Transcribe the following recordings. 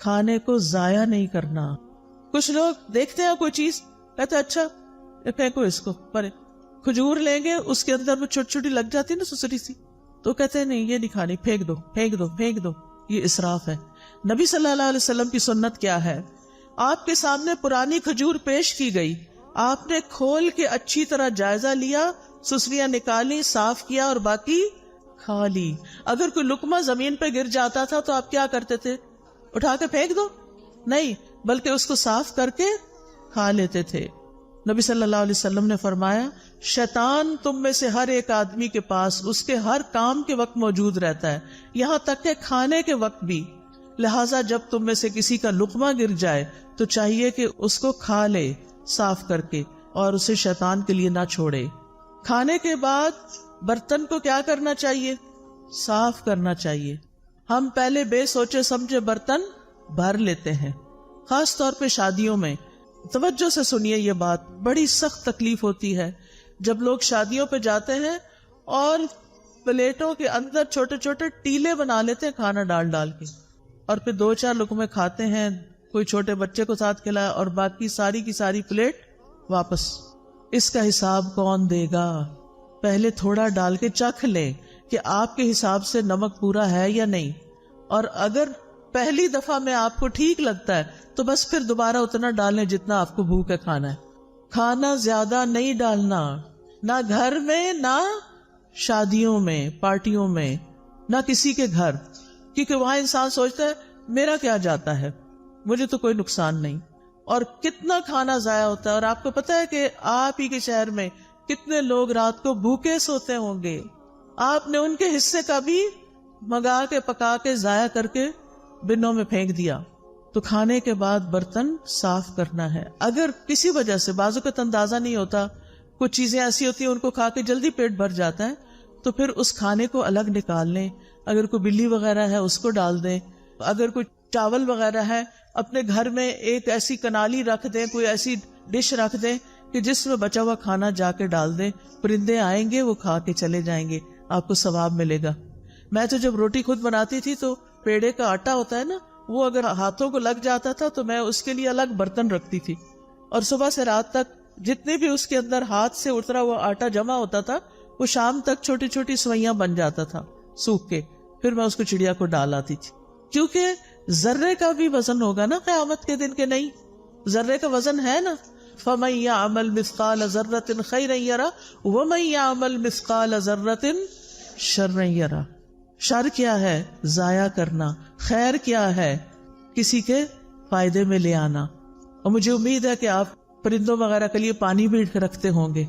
کھانے کو ضائع نہیں کرنا. کچھ لوگ دیکھتے ہیں کوئی چیز کہتے ہیں اچھا پھینکو اس کو پرے. کھجور لیں گے اس کے اندر وہ چھوٹی چھوٹی لگ جاتی ہے نا سسری سی, تو کہتے ہیں نہیں یہ نہیں کھانی, پھینک دو پھینک دو پھینک دو. یہ اسراف ہے. نبی صلی اللہ علیہ وسلم کی سنت کیا ہے؟ آپ کے سامنے پرانی کھجور پیش کی گئی, آپ نے کھول کے اچھی طرح جائزہ لیا, سسریاں نکالی, صاف کیا اور باقی کھا لی. اگر کوئی لقمہ زمین پہ گر جاتا تھا تو آپ کیا کرتے تھے؟ اٹھا کے پھینک دو؟ نہیں, بلکہ اس کو صاف کر کے کھا لیتے تھے. نبی صلی اللہ علیہ وسلم نے فرمایا شیطان تم میں سے ہر ایک آدمی کے پاس اس کے ہر کام کے وقت موجود رہتا ہے, یہاں تک کہ کھانے کے وقت بھی. لہٰذا جب تم میں سے کسی کا لقمہ گر جائے تو چاہیے کہ اس کو کھا لے صاف کر کے, اور اسے شیطان کے لیے نہ چھوڑے. کھانے کے بعد برتن کو کیا کرنا چاہیے؟ صاف کرنا چاہیے. ہم پہلے بے سوچے سمجھے برتن بھر لیتے ہیں, خاص طور پہ شادیوں میں. توجہ سے سنیے یہ بات, بڑی سخت تکلیف ہوتی ہے جب لوگ شادیوں پہ جاتے ہیں اور پلیٹوں کے اندر چھوٹے چھوٹے ٹیلے بنا لیتے ہیں کھانا ڈال ڈال کے, اور پھر 2-4 لقمے کھاتے ہیں, کوئی چھوٹے بچے کو ساتھ کھلایا اور باقی ساری کی ساری پلیٹ واپس. اس کا حساب کون دے گا؟ پہلے تھوڑا ڈال کے چکھ لیں کہ آپ کے حساب سے نمک پورا ہے یا نہیں, اور اگر پہلی دفعہ میں آپ کو ٹھیک لگتا ہے تو بس پھر دوبارہ اتنا ڈالیں جتنا آپ کو بھوک ہے کھانا ہے. کھانا زیادہ نہیں ڈالنا, نہ گھر میں, نہ شادیوں میں, پارٹیوں میں, نہ کسی کے گھر, کیونکہ وہاں انسان سوچتا ہے میرا کیا جاتا ہے, مجھے تو کوئی نقصان نہیں. اور کتنا کھانا ضائع ہوتا ہے. اور آپ کو پتا ہے کہ آپ ہی کے شہر میں کتنے لوگ رات کو بھوکے سوتے ہوں گے, آپ نے ان کے حصے کا بھی منگا کے پکا کے ضائع کر کے بنوں میں پھینک دیا. تو کھانے کے بعد برتن صاف کرنا ہے. اگر کسی وجہ سے بعضوں کا اندازہ نہیں ہوتا, کچھ چیزیں ایسی ہوتی ہیں ان کو کھا کے جلدی پیٹ بھر جاتا ہے, تو پھر اس کھانے کو الگ نکال لیں. اگر کوئی بلی وغیرہ ہے اس کو ڈال دیں, اگر کوئی چاول وغیرہ ہے اپنے گھر میں ایک ایسی کنالی رکھ دیں, کوئی ایسی ڈش رکھ دیں کہ جس میں بچا ہوا کھانا جا کے ڈال دیں. پرندے آئیں گے وہ کھا کے چلے جائیں گے, آپ کو ثواب ملے گا. میں تو جب روٹی خود بناتی تھی تو پیڑے کا آٹا ہوتا ہے نا, وہ اگر ہاتھوں کو لگ جاتا تھا تو میں اس کے لیے الگ برتن رکھتی تھی, اور صبح سے رات تک جتنے بھی اس کے اندر ہاتھ سے اترا ہوا آٹا جمع ہوتا تھا وہ شام تک چھوٹی چھوٹی سوئیاں بن جاتا تھا سوکھ کے. پھر میں اس کو چڑیا کو ڈال آتی تھی, کیونکہ ذرے کا بھی وزن ہوگا نا قیامت کے دن, کے نہیں ذرے کا وزن ہے نا. فَمَن يَعْمَلْ مِثْقَالَ ذَرَّةٍ خَيْرًا يَرَهُ وَمَن يَعْمَلْ مِثْقَالَ ذَرَّةٍ شَرًّا يَرَهُ. شر کیا ہے؟ ضائع کرنا. خیر کیا ہے؟ کسی کے فائدے میں لے آنا. اور مجھے امید ہے کہ آپ پرندوں وغیرہ کے لیے پانی بھی رکھتے ہوں گے.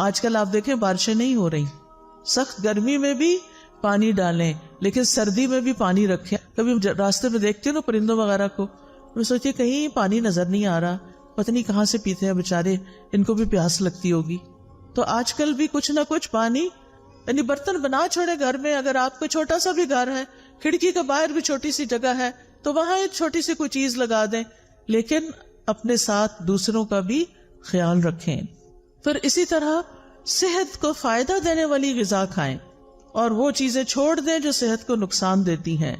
آج کل آپ دیکھیں بارشیں نہیں ہو رہی, سخت گرمی میں بھی پانی ڈالیں, لیکن سردی میں بھی پانی رکھیں. کبھی راستے میں دیکھتے ہو نا پرندوں وغیرہ کو, میں سوچتی کہیں پانی نظر نہیں آ رہا, پتہ نہیں کہاں سے پیتے ہیں بےچارے, ان کو بھی پیاس لگتی ہوگی. تو آج کل بھی کچھ نہ کچھ پانی, یعنی برتن بنا چھوڑے گھر میں. اگر آپ کو چھوٹا سا بھی گھر ہے, کھڑکی کے باہر بھی چھوٹی سی جگہ ہے, تو وہاں ایک چھوٹی سی کوئی چیز لگا دیں, لیکن اپنے ساتھ دوسروں کا بھی خیال رکھیں. پھر اسی طرح صحت کو فائدہ دینے والی غذا کھائیں, اور وہ چیزیں چھوڑ دیں جو صحت کو نقصان دیتی ہیں.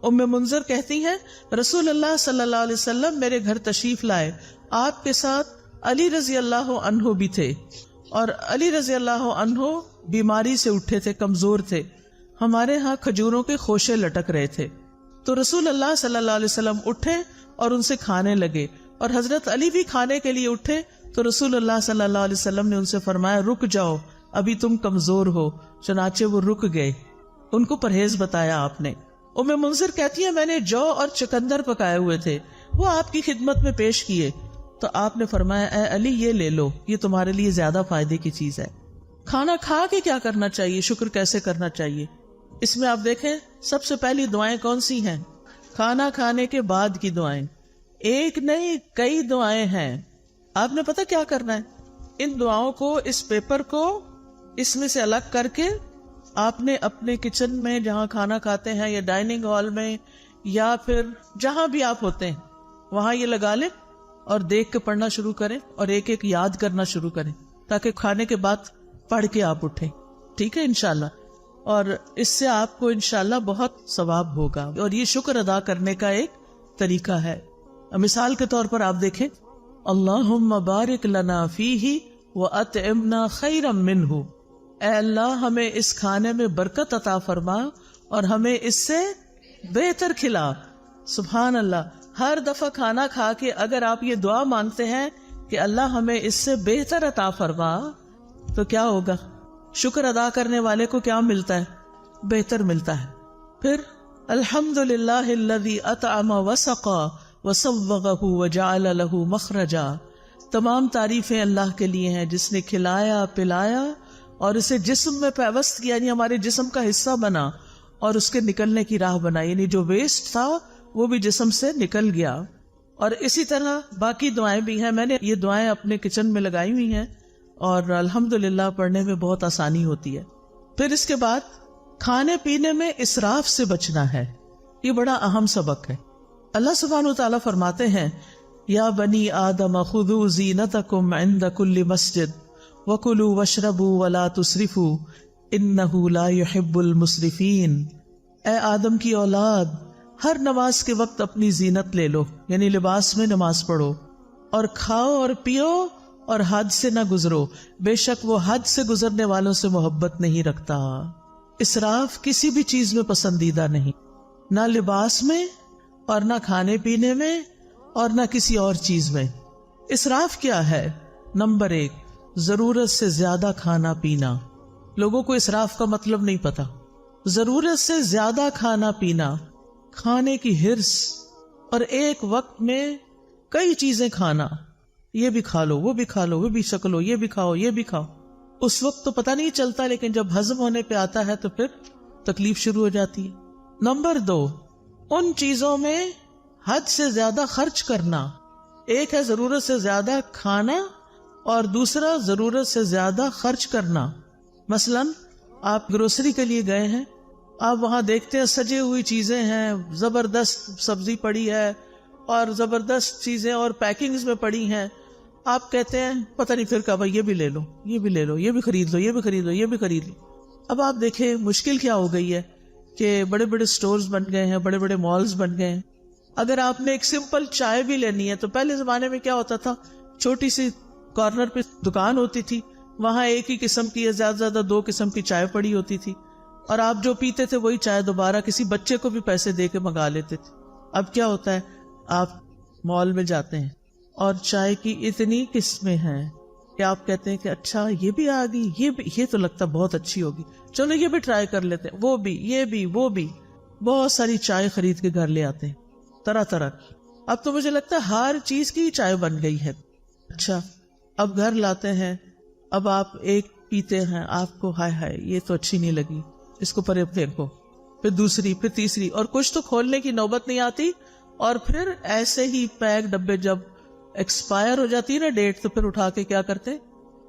ام منذر کہتی ہیں رسول اللہ صلی اللہ علیہ وسلم میرے گھر تشریف لائے, آپ کے ساتھ علی رضی اللہ عنہ بھی تھے, اور علی رضی اللہ عنہ بیماری سے اٹھے تھے, کمزور تھے. ہمارے ہاں کھجوروں کے خوشے لٹک رہے تھے, تو رسول اللہ صلی اللہ علیہ وسلم اٹھے اور ان سے کھانے لگے, اور حضرت علی بھی کھانے کے لیے اٹھے, تو رسول اللہ صلی اللہ علیہ وسلم نے ان سے فرمایا رک جاؤ, ابھی تم کمزور ہو. چنانچہ وہ رک گئے, ان کو پرہیز بتایا آپ نے. ام منذر کہتی ہے میں نے جو اور چکندر پکائے ہوئے تھے وہ آپ کی خدمت میں پیش کیے, تو آپ نے فرمایا اے علی یہ لے لو, یہ تمہارے لیے زیادہ فائدے کی چیز ہے. کھانا کھا کے کیا کرنا چاہیے, شکر کیسے کرنا چاہیے؟ اس میں آپ دیکھیں سب سے پہلی دعائیں کون سی ہیں؟ کھانا کھانے کے بعد کی دعائیں. ایک نہیں کئی دعائیں ہیں. آپ نے پتہ کیا کرنا ہے, ان دعاؤں کو, اس پیپر کو اس میں سے الگ کر کے آپ نے اپنے کچن میں جہاں کھانا کھاتے ہیں یا ڈائننگ ہال میں یا پھر جہاں بھی آپ ہوتے ہیں وہاں یہ لگا لیں اور دیکھ کے پڑھنا شروع کریں اور ایک ایک یاد کرنا شروع کریں تاکہ کھانے کے بعد پڑھ کے آپ اٹھیں. ٹھیک ہے انشاءاللہ, اور اس سے آپ کو انشاءاللہ بہت ثواب ہوگا اور یہ شکر ادا کرنے کا ایک طریقہ ہے. مثال کے طور پر آپ دیکھیں، اللہم بارک لنا فیہ وَأَطْعِمْنَا خَيْرًا مِّنْهُ، اے اللہ ہمیں اس کھانے میں برکت عطا فرما اور ہمیں اس سے بہتر کھلا. سبحان اللہ. ہر دفعہ کھانا کھا کے اگر آپ یہ دعا مانگتے ہیں کہ اللہ ہمیں اس سے بہتر عطا فرما، تو کیا ہوگا؟ شکر ادا کرنے والے کو کیا ملتا ہے؟ بہتر ملتا ہے. پھر الحمدللہ الذی اطعم وسقا وصوغہ وجعل لہ مخرجا، تمام تعریفیں اللہ کے لیے ہیں جس نے کھلایا پلایا اور اسے جسم میں پیوست کیا، یعنی ہمارے جسم کا حصہ بنا اور اس کے نکلنے کی راہ بنا، یعنی جو ویسٹ تھا وہ بھی جسم سے نکل گیا. اور اسی طرح باقی دعائیں بھی ہیں. میں نے یہ دعائیں اپنے کچن میں لگائی ہوئی ہیں اور الحمدللہ پڑھنے میں بہت آسانی ہوتی ہے. پھر اس کے بعد کھانے پینے میں اسراف سے بچنا ہے. یہ بڑا اہم سبق ہے. اللہ سبحانہ وتعالی فرماتے ہیں، یا بنی آدم خذوا زینتکم عند کل مسجد وکلوا واشربوا ولا تسرفوا انہ لا یحب المسرفین. اے آدم کی اولاد، ہر نماز کے وقت اپنی زینت لے لو، یعنی لباس میں نماز پڑھو، اور کھاؤ اور پیو اور حد سے نہ گزرو، بے شک وہ حد سے گزرنے والوں سے محبت نہیں رکھتا. اسراف کسی بھی چیز میں پسندیدہ نہیں، نہ لباس میں اور نہ کھانے پینے میں اور نہ کسی اور چیز میں. اسراف کیا ہے؟ نمبر 1، ضرورت سے زیادہ کھانا پینا. لوگوں کو اسراف کا مطلب نہیں پتا. ضرورت سے زیادہ کھانا پینا، کھانے کی ہرس، اور ایک وقت میں کئی چیزیں کھانا. یہ بھی کھا لو، وہ بھی کھا لو، وہ بھی شکلو، یہ بھی کھاؤ، یہ بھی کھاؤ. اس وقت تو پتہ نہیں چلتا، لیکن جب ہضم ہونے پہ آتا ہے تو پھر تکلیف شروع ہو جاتی ہے. نمبر 2، ان چیزوں میں حد سے زیادہ خرچ کرنا. ایک ہے ضرورت سے زیادہ کھانا اور دوسرا ضرورت سے زیادہ خرچ کرنا. مثلا آپ گروسری کے لیے گئے ہیں، آپ وہاں دیکھتے ہیں سجے ہوئی چیزیں ہیں، زبردست سبزی پڑی ہے اور زبردست چیزیں اور پیکنگز میں پڑی ہیں. آپ کہتے ہیں پتہ نہیں پھر کہا بھائی یہ بھی لے لو، یہ بھی لے لو، یہ بھی خرید لو، یہ بھی خرید لو، یہ بھی خرید لو. اب آپ دیکھیں مشکل کیا ہو گئی ہے کہ بڑے بڑے سٹورز بن گئے ہیں، بڑے بڑے مالز بن گئے ہیں. اگر آپ نے ایک سمپل چائے بھی لینی ہے تو پہلے زمانے میں کیا ہوتا تھا، چھوٹی سی کارنر پہ دکان ہوتی تھی، وہاں ایک ہی قسم کی یا زیادہ زیادہ 2 قسم کی چائے پڑی ہوتی تھی، اور آپ جو پیتے تھے وہی چائے دوبارہ کسی بچے کو بھی پیسے دے کے منگا لیتے تھے. اب کیا ہوتا ہے، آپ مال میں جاتے ہیں اور چائے کی اتنی قسمیں ہیں کہ آپ کہتے ہیں کہ اچھا یہ بھی آ گئی، یہ تو لگتا بہت اچھی ہوگی، چلو یہ بھی ٹرائی کر لیتے ہیں، وہ بھی، یہ بھی، وہ بھی. بہت ساری چائے خرید کے گھر لے آتے ہیں طرح طرح کی. اب تو مجھے لگتا ہے ہر چیز کی چائے بن گئی ہے. اچھا اب گھر لاتے ہیں، اب آپ ایک پیتے ہیں، آپ کو ہائے ہائے یہ تو اچھی نہیں لگی، اس کو پرے پھینکو، پھر دوسری، پھر تیسری، اور کچھ تو کھولنے کی نوبت نہیں آتی. اور پھر ایسے ہی پیک ڈبے جب ایکسپائر ہو جاتی ہے نا ڈیٹ، تو پھر اٹھا کے کیا کرتے،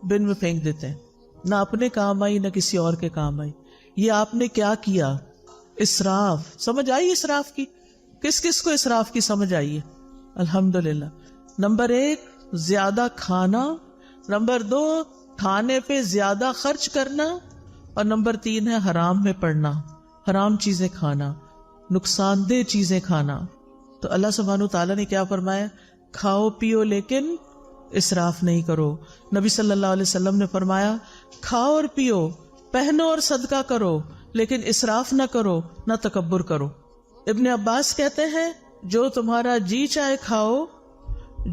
بن میں پھینک دیتے ہیں. نہ اپنے کام آئی نہ کسی اور کے کام آئی. یہ آپ نے کیا کیا؟ اسراف. سمجھ آئی اسراف کی؟ کس کس کو اسراف کی سمجھ آئی ہے؟ الحمدللہ. نمبر 1 زیادہ کھانا، نمبر 2 کھانے پہ زیادہ خرچ کرنا، اور نمبر 3 ہے حرام میں پڑنا، حرام چیزیں کھانا، نقصان دہ چیزیں کھانا. تو اللہ سبحانہ وتعالیٰ نے کیا فرمایا؟ کھاؤ پیو لیکن اسراف نہیں کرو. نبی صلی اللہ علیہ وسلم نے فرمایا کھاؤ اور پیو، پہنو اور صدقہ کرو، لیکن اسراف نہ کرو، نہ تکبر کرو. ابن عباس کہتے ہیں جو تمہارا جی چاہے کھاؤ،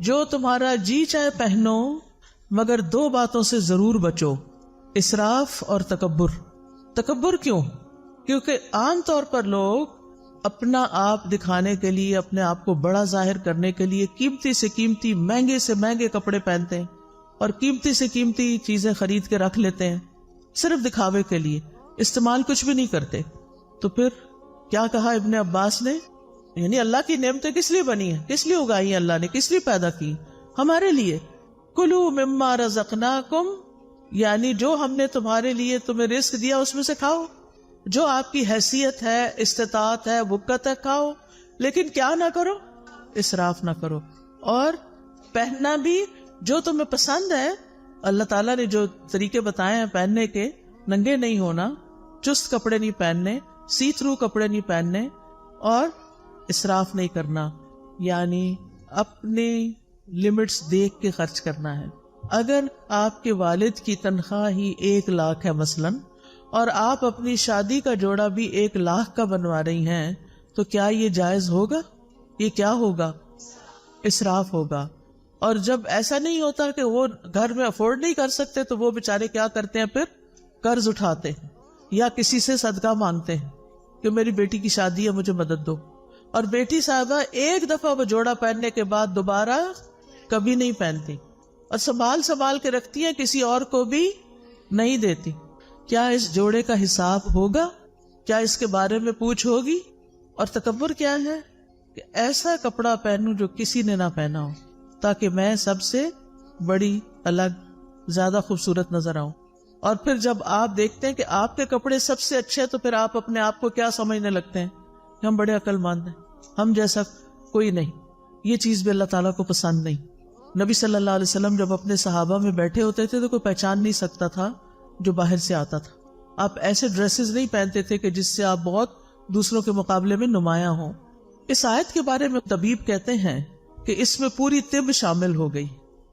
جو تمہارا جی چاہے پہنو، مگر 2 باتوں سے ضرور بچو، اسراف اور تکبر. تکبر کیوں؟ کیونکہ عام طور پر لوگ اپنا آپ دکھانے کے لیے، اپنے آپ کو بڑا ظاہر کرنے کے لیے قیمتی سے قیمتی، مہنگے سے مہنگے کپڑے پہنتے ہیں اور قیمتی سے قیمتی چیزیں خرید کے رکھ لیتے ہیں صرف دکھاوے کے لیے، استعمال کچھ بھی نہیں کرتے. تو پھر کیا کہا ابن عباس نے؟ یعنی اللہ کی نعمتیں کس لیے بنی ہیں، کس لیے اگائی ہیں اللہ نے، کس لیے پیدا کی؟ ہمارے لیے. کلوا مما رزقناکم، یعنی جو ہم نے تمہارے لیے تمہیں رزق دیا اس میں سے کھاؤ، جو آپ کی حیثیت ہے، استطاعت ہے، وقت ہے، کھاؤ، لیکن کیا نہ کرو، اسراف نہ کرو. اور پہننا بھی جو تمہیں پسند ہے. اللہ تعالیٰ نے جو طریقے بتائے ہیں پہننے کے، ننگے نہیں ہونا، چست کپڑے نہیں پہننے، سی تھرو کپڑے نہیں پہننے، اور اسراف نہیں کرنا. یعنی اپنے لمٹس دیکھ کے خرچ کرنا ہے. اگر آپ کے والد کی تنخواہ ہی 1 لاکھ ہے مثلاً، اور آپ اپنی شادی کا جوڑا بھی 1 لاکھ کا بنوا رہی ہیں، تو کیا یہ جائز ہوگا؟ یہ کیا ہوگا؟ اسراف ہوگا. اور جب ایسا نہیں ہوتا کہ وہ گھر میں افورڈ نہیں کر سکتے، تو وہ بیچارے کیا کرتے ہیں؟ پھر قرض اٹھاتے ہیں یا کسی سے صدقہ مانگتے ہیں کہ میری بیٹی کی شادی ہے، مجھے مدد دو. اور بیٹی صاحبہ ایک دفعہ وہ جوڑا پہننے کے بعد دوبارہ کبھی نہیں پہنتی، اور سنبھال کے رکھتی ہیں، کسی اور کو بھی نہیں دیتی. کیا اس جوڑے کا حساب ہوگا؟ کیا اس کے بارے میں پوچھ ہوگی؟ اور تکبر کیا ہے کہ ایسا کپڑا پہنوں جو کسی نے نہ پہنا ہو، تاکہ میں سب سے بڑی، الگ، زیادہ خوبصورت نظر آؤں. اور پھر جب آپ دیکھتے ہیں کہ آپ کے کپڑے سب سے اچھے، تو پھر آپ اپنے آپ کو کیا سمجھنے لگتے ہیں کہ ہم بڑے عقل مند ہیں، ہم جیسا کوئی نہیں. یہ چیز بھی اللہ تعالیٰ کو پسند نہیں. نبی صلی اللہ علیہ وسلم جب اپنے صحابہ میں بیٹھے ہوتے تھے تو کوئی پہچان نہیں سکتا تھا جو باہر سے آتا تھا. آپ ایسے ڈریسز نہیں پہنتے تھے کہ جس سے آپ بہت دوسروں کے مقابلے میں نمایاں ہوں. اس آیت کے بارے میں طبیب کہتے ہیں کہ اس میں پوری طب شامل ہو گئی.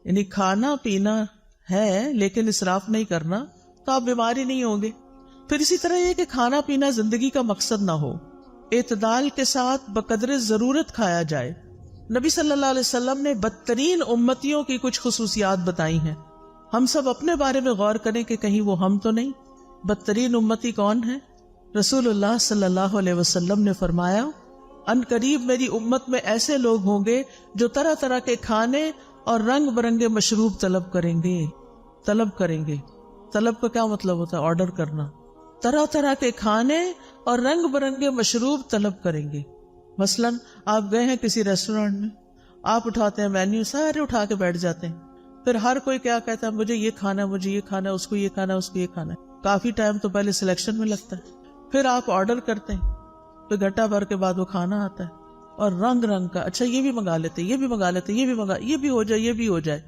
یعنی کھانا پینا ہے لیکن اسراف نہیں کرنا، تو آپ بیمار ہی نہیں ہوں گے. پھر اسی طرح یہ کہ کھانا پینا زندگی کا مقصد نہ ہو، اعتدال کے ساتھ بقدر ضرورت کھایا جائے. نبی صلی اللہ علیہ وسلم نے بدترین امتیوں کی کچھ خصوصیات بتائی ہیں. ہم سب اپنے بارے میں غور کریں کہ کہیں وہ ہم تو نہیں. بدترین امتی کون ہے؟ رسول اللہ صلی اللہ علیہ وسلم نے فرمایا، ان قریب میری امت میں ایسے لوگ ہوں گے جو طرح طرح کے کھانے اور رنگ برنگے مشروب طلب کریں گے. طلب کا کیا مطلب ہوتا ہے؟ آرڈر کرنا. طرح طرح کے کھانے اور رنگ برنگے مشروب طلب کریں گے. مثلاً آپ گئے ہیں کسی ریسٹورینٹ میں، آپ اٹھاتے ہیں مینیو، سارے اٹھا کے بیٹھ جاتے ہیں. پھر ہر کوئی کیا کہتا ہے؟ مجھے یہ کھانا ہے، مجھے یہ کھانا ہے، اس کو یہ کھانا ہے، اس کو یہ کھانا ہے. کافی ٹائم تو پہلے سلیکشن میں لگتا ہے. پھر آپ آرڈر کرتے ہیں، پھر گھٹا بھر کے بعد وہ کھانا آتا ہے، اور رنگ رنگ کا، اچھا یہ بھی منگا لیتے، یہ بھی منگا لیتے، یہ بھی منگا، یہ بھی ہو جائے، یہ بھی ہو جائے.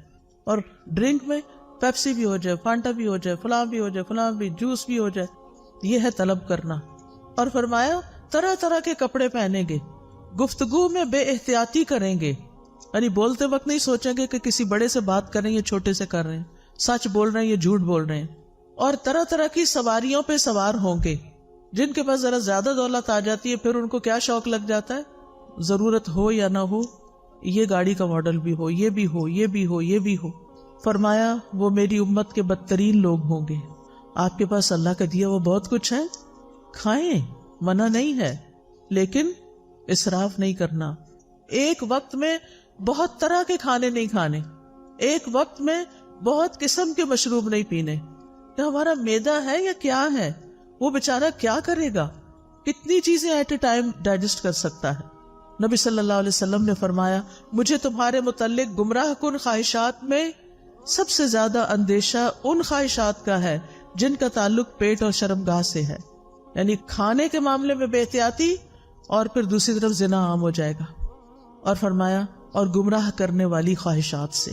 اور ڈرنک میں پیپسی بھی ہو جائے، فانٹا بھی ہو جائے، فلاں بھی ہو جائے، فلاں بھی، جوس بھی ہو جائے. یہ ہے طلب کرنا. اور فرمایا طرح طرح کے کپڑے پہنیں گے، گفتگو میں بے احتیاطی کریں گے. یعنی بولتے وقت نہیں سوچیں گے کہ کسی بڑے سے بات کر رہے ہیں یا چھوٹے سے کر رہے ہیں، سچ بول رہے ہیں یا جھوٹ بول رہے ہیں. اور طرح طرح کی سواریوں پہ سوار ہوں گے. جن کے پاس ذرا زیادہ دولت آ جاتی ہے، پھر ان کو کیا شوق لگ جاتا ہے؟ ضرورت ہو یا نہ ہو، یہ گاڑی کا ماڈل بھی ہو، یہ بھی ہو، یہ بھی ہو، یہ بھی ہو. فرمایا وہ میری امت کے بدترین لوگ ہوں گے. آپ کے پاس اللہ کا دیا وہ بہت کچھ ہے، کھائیں، منع نہیں ہے، لیکن اسراف نہیں کرنا. ایک وقت میں بہت طرح کے کھانے نہیں کھانے، ایک وقت میں بہت قسم کے مشروب نہیں پینے. کہ ہمارا معدہ ہے یا کیا ہے؟ وہ بیچارہ کیا کرے گا؟ کتنی چیزیں ایٹ اے ٹائم ڈائجسٹ کر سکتا ہے؟ نبی صلی اللہ علیہ وسلم نے فرمایا، مجھے تمہارے متعلق گمراہ کن خواہشات میں سب سے زیادہ اندیشہ ان خواہشات کا ہے جن کا تعلق پیٹ اور شرمگاہ سے ہے. یعنی کھانے کے معاملے میں بے احتیاطی، اور پھر دوسری طرف زنا عام ہو جائے گا. اور فرمایا اور گمراہ کرنے والی خواہشات سے.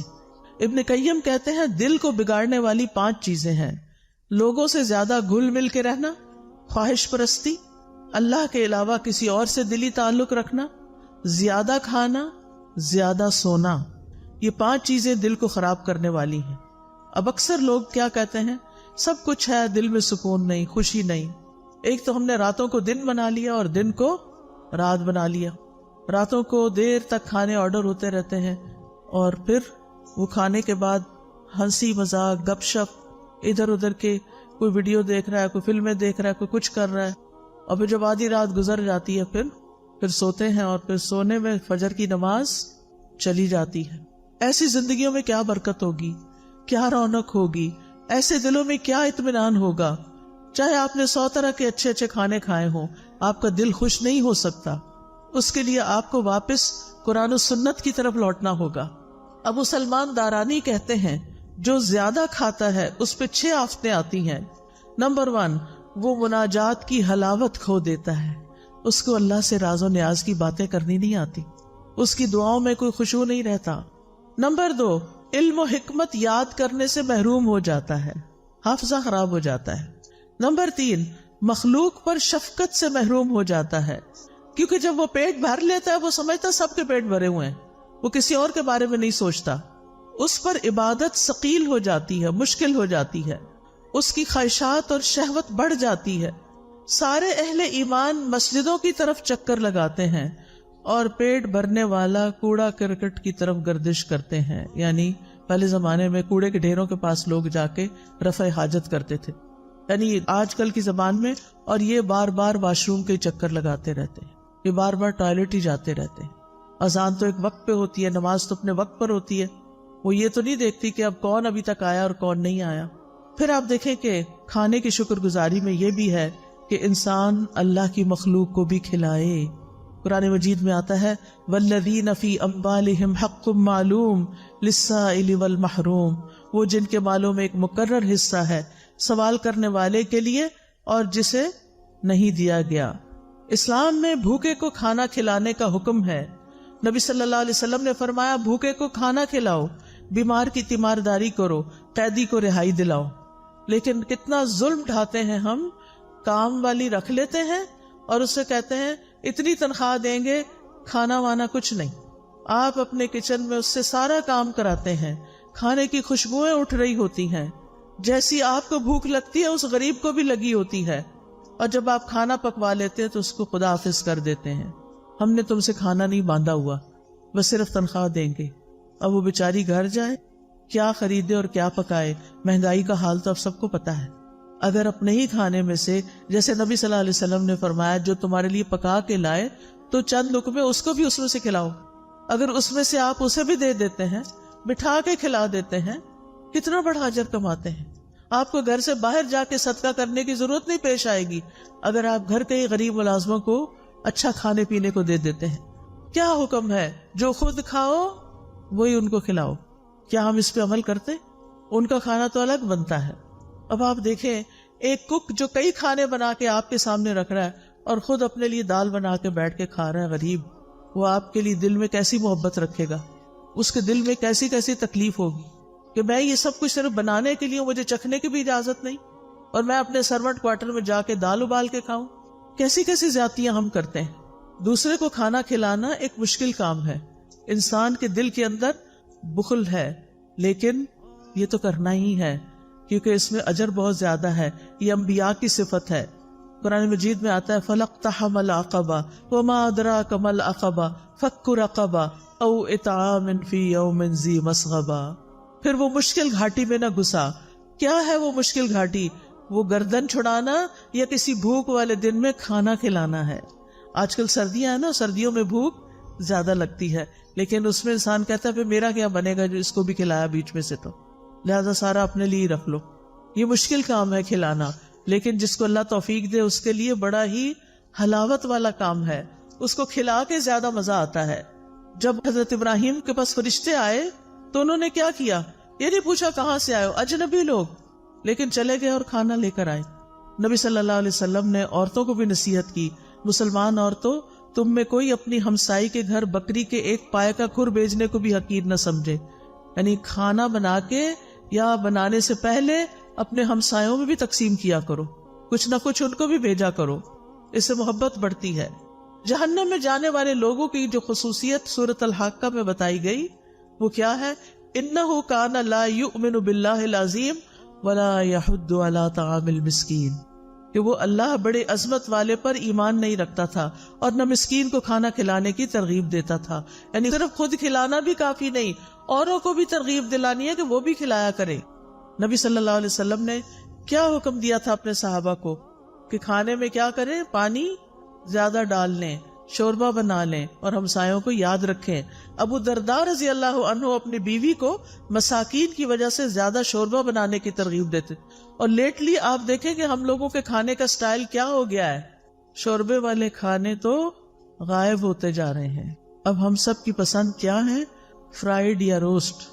ابن قیم کہتے ہیں دل کو بگاڑنے والی 5 چیزیں ہیں: لوگوں سے زیادہ گھل مل کے رہنا، خواہش پرستی، اللہ کے علاوہ کسی اور سے دلی تعلق رکھنا، زیادہ کھانا، زیادہ سونا. یہ 5 چیزیں دل کو خراب کرنے والی ہیں. اب اکثر لوگ کیا کہتے ہیں؟ سب کچھ ہے، دل میں سکون نہیں، خوشی نہیں. ایک تو ہم نے راتوں کو دن بنا لیا اور دن کو رات بنا لیا. راتوں کو دیر تک کھانے آرڈر ہوتے رہتے ہیں، اور پھر وہ کھانے کے بعد ہنسی مذاق، گپ شپ، ادھر ادھر کے، کوئی ویڈیو دیکھ رہا ہے، کوئی فلمیں دیکھ رہا ہے، کوئی کچھ کر رہا ہے. اور پھر جب آدھی رات گزر جاتی ہے پھر سوتے ہیں، اور پھر سونے میں فجر کی نماز چلی جاتی ہے. ایسی زندگیوں میں کیا برکت ہوگی، کیا رونق ہوگی، ایسے دلوں میں کیا اطمینان ہوگا. چاہے آپ نے 100 طرح کے اچھے اچھے کھانے کھائے ہوں، آپ کا دل خوش نہیں ہو سکتا. اس کے لیے آپ کو واپس قرآن و سنت کی طرف لوٹنا ہوگا. ابو سلمان دارانی کہتے ہیں جو زیادہ کھاتا ہے اس پہ 6 آفتیں آتی ہیں. نمبر 1، وہ مناجات کی حلاوت کھو دیتا ہے، اس کو اللہ سے راز و نیاز کی باتیں کرنی نہیں آتی، اس کی دعاؤں میں کوئی خشوع نہیں رہتا. نمبر 2، علم و حکمت یاد کرنے سے محروم ہو جاتا ہے، حافظہ خراب ہو جاتا ہے. نمبر 3، مخلوق پر شفقت سے محروم ہو جاتا ہے. کیونکہ جب وہ پیٹ بھر لیتا ہے وہ سمجھتا سب کے پیٹ بھرے ہوئے ہیں، وہ کسی اور کے بارے میں نہیں سوچتا، اس پر عبادت ثقیل ہو جاتی ہے، مشکل ہو جاتی ہے، اس کی خواہشات اور شہوت بڑھ جاتی ہے۔ سارے اہل ایمان مسجدوں کی طرف چکر لگاتے ہیں اور پیٹ بھرنے والا کوڑا کرکٹ کی طرف گردش کرتے ہیں، یعنی پہلے زمانے میں کوڑے کے ڈھیروں کے پاس لوگ جا کے رفع حاجت کرتے تھے، یعنی آج کل کی زبان میں، اور یہ بار بار واش روم کے چکر لگاتے رہتے ہیں، یہ بار بار ٹوائلٹ ہی جاتے رہتے ہیں۔ اذان تو ایک وقت پہ ہوتی ہے، نماز تو اپنے وقت پر ہوتی ہے، وہ یہ تو نہیں دیکھتی کہ اب کون ابھی تک آیا اور کون نہیں آیا۔ پھر آپ دیکھیں کہ کھانے کی شکر گزاری میں یہ بھی ہے کہ انسان اللہ کی مخلوق کو بھی کھلائے۔ قرآن مجید میں آتا ہے وَالَّذِينَ فِي أَمْوَالِهِمْ حَقٌّ مَّعْلُومٌ لِلسَّائِلِ وَالْمَحْرُومِ، وہ جن کے مالوں میں ایک مقرر حصہ ہے سوال کرنے والے کے لیے اور جسے نہیں دیا گیا۔ اسلام میں بھوکے کو کھانا کھلانے کا حکم ہے۔ نبی صلی اللہ علیہ وسلم نے فرمایا بھوکے کو کھانا کھلاؤ، بیمار کی تیمارداری کرو، قیدی کو رہائی دلاؤ۔ لیکن کتنا ظلم ڈھاتے ہیں ہم، کام والی رکھ لیتے ہیں اور اس سے کہتے ہیں اتنی تنخواہ دیں گے، کھانا وانا کچھ نہیں۔ آپ اپنے کچن میں اس سے سارا کام کراتے ہیں، کھانے کی خوشبوئیں اٹھ رہی ہوتی ہیں، جیسی آپ کو بھوک لگتی ہے اس غریب کو بھی لگی ہوتی ہے، اور جب آپ کھانا پکوا لیتے ہیں تو اس کو خدا حافظ کر دیتے ہیں، ہم نے تم سے کھانا نہیں باندھا ہوا، بس صرف تنخواہ دیں گے۔ اب وہ بیچاری گھر جائے، کیا خریدے اور کیا پکائے؟ مہنگائی کا حال تو اب سب کو پتا ہے۔ اگر اپنے ہی کھانے میں سے، جیسے نبی صلی اللہ علیہ وسلم نے فرمایا جو تمہارے لیے پکا کے لائے تو چند لقمے اس کو بھی اس میں سے کھلاؤ، اگر اس میں سے آپ اسے بھی دے دیتے ہیں، بٹھا کے کھلا دیتے ہیں، کتنا بڑا اجر کماتے ہیں۔ آپ کو گھر سے باہر جا کے صدقہ کرنے کی ضرورت نہیں پیش آئے گی اگر آپ گھر کے غریب ملازموں کو اچھا کھانے پینے کو دے دیتے ہیں۔ کیا حکم ہے؟ جو خود کھاؤ وہی ان کو کھلاؤ۔ کیا ہم اس پہ عمل کرتے؟ ان کا کھانا تو الگ بنتا ہے۔ اب آپ دیکھیں ایک کک جو کئی کھانے بنا کے آپ کے سامنے رکھ رہا ہے اور خود اپنے لیے دال بنا کے بیٹھ کے کھا رہا ہے، غریب، وہ آپ کے لیے دل میں کیسی محبت رکھے گا، اس کے دل میں کیسی کیسی تکلیف ہوگی کہ میں یہ سب کچھ صرف بنانے کے لیے، مجھے چکھنے کی بھی اجازت نہیں، اور میں اپنے سرونٹ کوارٹر میں جا کے دال ابال کے کھاؤں۔ کیسی کیسی زیادتیاں ہم کرتے ہیں۔ دوسرے کو کھانا کھلانا ایک مشکل کام ہے، انسان کے دل کے اندر بخل ہے، لیکن یہ تو کرنا ہی ہے کیونکہ اس میں اجر بہت زیادہ ہے، یہ انبیاء کی صفت ہے۔ قرآن مجید میں آتا ہے فَلَقْتَحَمَ الْعَقَبَةَ وَمَا أَدْرَاكَ مَا الْعَقَبَةُ فَكُّ رَقَبَةٍ أَوْ إِطْعَامٌ فِي يَوْمٍ ذِي مَسْغَبَةٍ۔ پھر وہ مشکل گھاٹی میں نہ گھسا۔ کیا ہے وہ مشکل گھاٹی؟ وہ گردن چھڑانا یا کسی بھوک والے دن میں کھانا کھلانا ہے۔ آج کل سردیاں ہیں نا، سردیوں میں بھوک زیادہ لگتی ہے، لیکن اس میں انسان کہتا ہے پھر میرا کیا بنے گا جو اس کو بھی کھلایا بیچ میں سے، تو لہذا سارا اپنے لیے رکھ لو۔ یہ مشکل کام ہے کھلانا، لیکن جس کو اللہ توفیق دے اس کے لیے بڑا ہی حلاوت والا کام ہے، اس کو کھلا کے زیادہ مزہ آتا ہے۔ جب حضرت ابراہیم کے پاس فرشتے آئے تو انہوں نے کیا کیا؟ یہ نہیں پوچھا کہاں سے آئے ہو، اجنبی لوگ، لیکن چلے گئے اور کھانا لے کر آئے۔ نبی صلی اللہ علیہ وسلم نے عورتوں کو بھی نصیحت کی، مسلمان عورتوں، تم میں کوئی اپنی ہمسائی کے گھر بکری کے ایک پائے کا کھر بھیجنے کو بھی حقیر نہ سمجھے، یعنی کھانا بنا کے یا بنانے سے پہلے اپنے ہمسایوں میں بھی تقسیم کیا کرو، کچھ نہ کچھ ان کو بھی بھیجا کرو، اس سے محبت بڑھتی ہے۔ جہنم میں جانے والے لوگوں کی جو خصوصیت سورۃ الحاقہ میں بتائی گئی وہ کیا ہے؟ انہ کان لا یؤمن باللہ العظیم ولا یحض علی طعام المسکین، کہ وہ اللہ بڑے عظمت والے پر ایمان نہیں رکھتا تھا اور نہ مسکین کو کھانا کھلانے کی ترغیب دیتا تھا۔ یعنی صرف خود کھلانا بھی کافی نہیں، اوروں کو بھی ترغیب دلانی ہے کہ وہ بھی کھلایا کرے۔ نبی صلی اللہ علیہ وسلم نے کیا حکم دیا تھا اپنے صحابہ کو کہ کھانے میں کیا کریں؟ پانی زیادہ ڈال لیں، شوربہ بنا لیں اور ہمسایوں کو یاد رکھیں۔ ابو درداء رضی اللہ عنہ اپنی بیوی کو مساکین کی وجہ سے زیادہ شوربہ بنانے کی ترغیب دیتے، اور لیٹلی آپ دیکھیں کہ ہم لوگوں کے کھانے کا سٹائل کیا ہو گیا ہے، شوربے والے کھانے تو غائب ہوتے جا رہے ہیں۔ اب ہم سب کی پسند کیا ہے؟ فرائیڈ یا روسٹ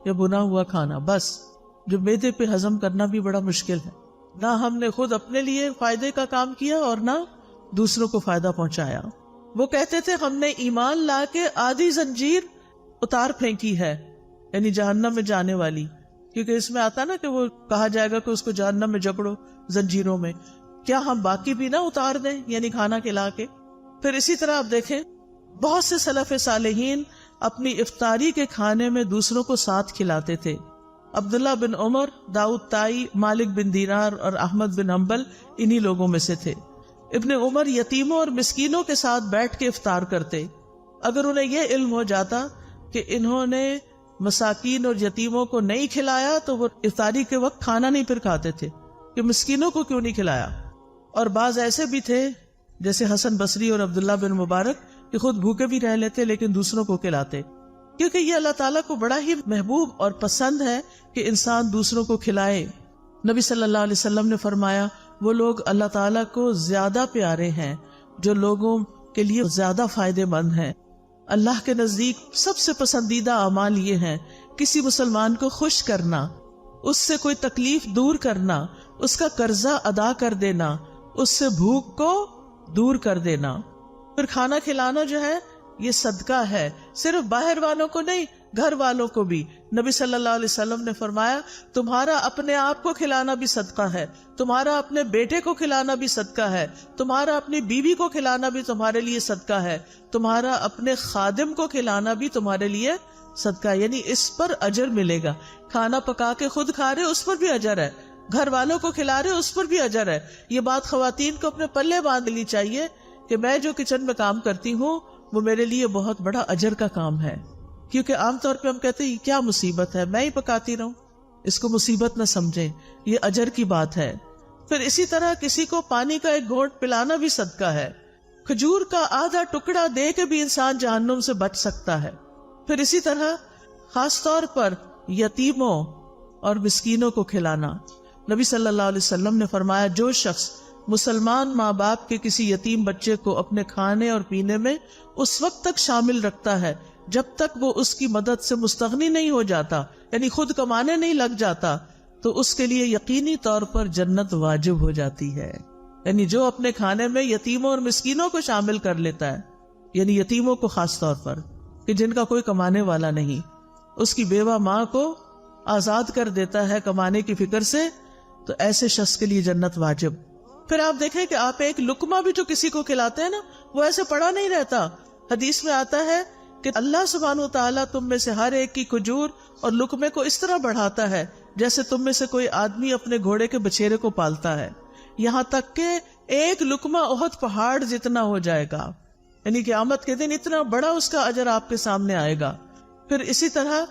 یا بنا ہوا کھانا، بس، جو معدے پہ ہضم کرنا بھی بڑا مشکل ہے۔ نہ ہم نے خود اپنے لیے فائدے کا کام کیا اور نہ دوسروں کو فائدہ پہنچایا۔ وہ کہتے تھے ہم نے ایمان لا کے آدھی زنجیر اتار پھینکی ہے، یعنی جہنم میں جانے والی، کیونکہ اس میں آتا نا کہ وہ کہا جائے گا کہ اس کو جہنم میں جکڑو زنجیروں میں، کیا ہم باقی بھی نہ اتار دیں، یعنی کھانا کھلا کے؟ پھر اسی طرح آپ دیکھیں بہت سے سلف صالحین اپنی افطاری کے کھانے میں دوسروں کو ساتھ کھلاتے تھے. عبداللہ بن عمر، داؤد طائی، مالک بن دینار اور احمد بن حنبل انہی لوگوں میں سے تھے. ابن عمر یتیموں اور مسکینوں کے ساتھ بیٹھ کے افطار کرتے. اگر انہیں یہ علم ہو جاتا کہ انہوں نے مساکین اور یتیموں کو نہیں کھلایا تو وہ افطاری کے وقت کھانا نہیں پھر کھاتے تھے کہ مسکینوں کو کیوں نہیں کھلایا. اور بعض ایسے بھی تھے جیسے حسن بصری اور عبداللہ بن مبارک کہ خود بھوکے بھی رہ لیتے لیکن دوسروں کو کھلاتے، کیونکہ یہ اللہ تعالیٰ کو بڑا ہی محبوب اور پسند ہے کہ انسان دوسروں کو کھلائے. نبی صلی اللہ علیہ وسلم نے فرمایا وہ لوگ اللہ تعالیٰ کو زیادہ پیارے ہیں جو لوگوں کے لیے زیادہ فائدے مند ہیں. اللہ کے نزدیک سب سے پسندیدہ اعمال یہ ہیں کسی مسلمان کو خوش کرنا، اس سے کوئی تکلیف دور کرنا، اس کا قرضہ ادا کر دینا، اس سے بھوک کو دور کر دینا. پھر کھانا کھلانا جو ہے یہ صدقہ ہے، صرف باہر والوں کو نہیں، گھر والوں کو بھی. نبی صلی اللہ علیہ وسلم نے فرمایا تمہارا اپنے آپ کو کھلانا بھی صدقہ ہے، تمہارا اپنے بیٹے کو کھلانا بھی صدقہ ہے، تمہارا اپنی بیوی کو کھلانا بھی تمہارے لیے صدقہ ہے، تمہارا اپنے خادم کو کھلانا بھی تمہارے لیے صدقہ ہے. یعنی اس پر اجر ملے گا. کھانا پکا کے خود کھا رہے اس پر بھی اجر ہے، گھر والوں کو کھلا رہے اس پر بھی اجر ہے. یہ بات خواتین کو اپنے پلے باندھ لینی چاہیے کہ میں جو کچن میں کام کرتی ہوں وہ میرے لیے بہت بڑا اجر کا کام ہے. کیونکہ عام طور پہ ہم کہتے ہیں کیا مصیبت ہے، میں ہی پکاتی رہوں. اس کو مصیبت نہ سمجھیں، یہ اجر کی بات ہے. پھر اسی طرح کسی کو پانی کا ایک گھونٹ پلانا بھی صدقہ ہے. کھجور کا آدھا ٹکڑا دے کے بھی انسان جہنم سے بچ سکتا ہے. پھر اسی طرح خاص طور پر یتیموں اور مسکینوں کو کھلانا. نبی صلی اللہ علیہ وسلم نے فرمایا جو شخص مسلمان ماں باپ کے کسی یتیم بچے کو اپنے کھانے اور پینے میں اس وقت تک شامل رکھتا ہے جب تک وہ اس کی مدد سے مستغنی نہیں ہو جاتا، یعنی خود کمانے نہیں لگ جاتا، تو اس کے لیے یقینی طور پر جنت واجب ہو جاتی ہے. یعنی جو اپنے کھانے میں یتیموں اور مسکینوں کو شامل کر لیتا ہے، یعنی یتیموں کو خاص طور پر کہ جن کا کوئی کمانے والا نہیں، اس کی بیوہ ماں کو آزاد کر دیتا ہے کمانے کی فکر سے، تو ایسے شخص کے لیے جنت واجب. پھر آپ دیکھیں کہ آپ ایک لقمہ بھی جو کسی کو کھلاتے ہیں نا وہ ایسے پڑا نہیں رہتا. حدیث میں آتا ہے کہ اللہ سبحانہ و تعالیٰ تم میں سے ہر ایک کی کھجور اور لقمے کو اس طرح بڑھاتا ہے جیسے تم میں سے کوئی آدمی اپنے گھوڑے کے بچھیرے کو پالتا ہے، یہاں تک کہ ایک لقمہ احد پہاڑ جتنا ہو جائے گا. یعنی قیامت کے دن اتنا بڑا اس کا اجر آپ کے سامنے آئے گا. پھر اسی طرح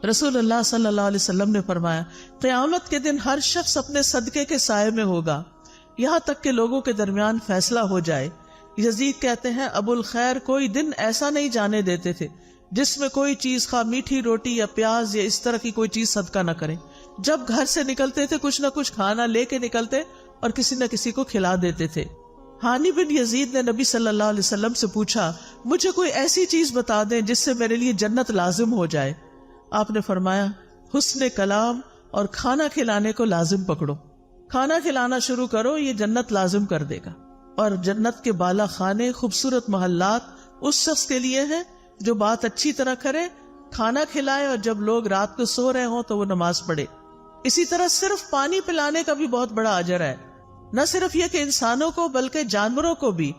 رسول اللہ صلی اللہ علیہ وسلم نے فرمایا قیامت کے دن ہر شخص اپنے صدقے کے سائے میں ہوگا یہاں تک کہ لوگوں کے درمیان فیصلہ ہو جائے. یزید کہتے ہیں ابو الخیر کوئی دن ایسا نہیں جانے دیتے تھے جس میں کوئی چیز خواہ میٹھی روٹی یا پیاز یا اس طرح کی کوئی چیز صدقہ نہ کریں. جب گھر سے نکلتے تھے کچھ نہ کچھ کھانا لے کے نکلتے اور کسی نہ کسی کو کھلا دیتے تھے. ہانی بن یزید نے نبی صلی اللہ علیہ وسلم سے پوچھا مجھے کوئی ایسی چیز بتا دیں جس سے میرے لیے جنت لازم ہو جائے. آپ نے فرمایا حسن کلام اور کھانا کھلانے کو لازم پکڑو. کھانا کھلانا شروع کرو، یہ جنت لازم کر دے گا. اور جنت کے بالا خانے، خوبصورت محلات اس شخص کے لیے ہیں جو بات اچھی طرح کرے، کھانا کھلائے اور جب لوگ رات کو سو رہے ہوں تو وہ نماز پڑھے. اسی طرح صرف پانی پلانے کا بھی بہت بڑا اجر ہے. نہ صرف یہ کہ انسانوں کو بلکہ جانوروں کو بھی.